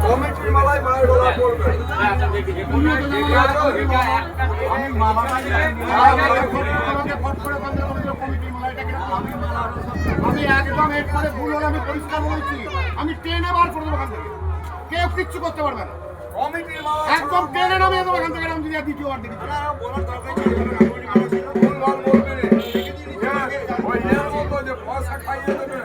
কমিটির মালায় মায়ের গলা পড়বে। আমি একদম এরপরে ভুল হলে আমি পরিষ্কার বলছি, আমি ট্রেনে বার করে দেবো এখান থেকে, কেউ কিচ্ছু করতে পারবে না। কমিটির মালা একদম ট্রেনে নামিয়ে দেবো এখান থেকে, আমি যদি দ্বিতীয়বার দেখি। ভুল ভাল বলবি রে। ওই এর মতো যে পয়সা খাইয়ে দেবে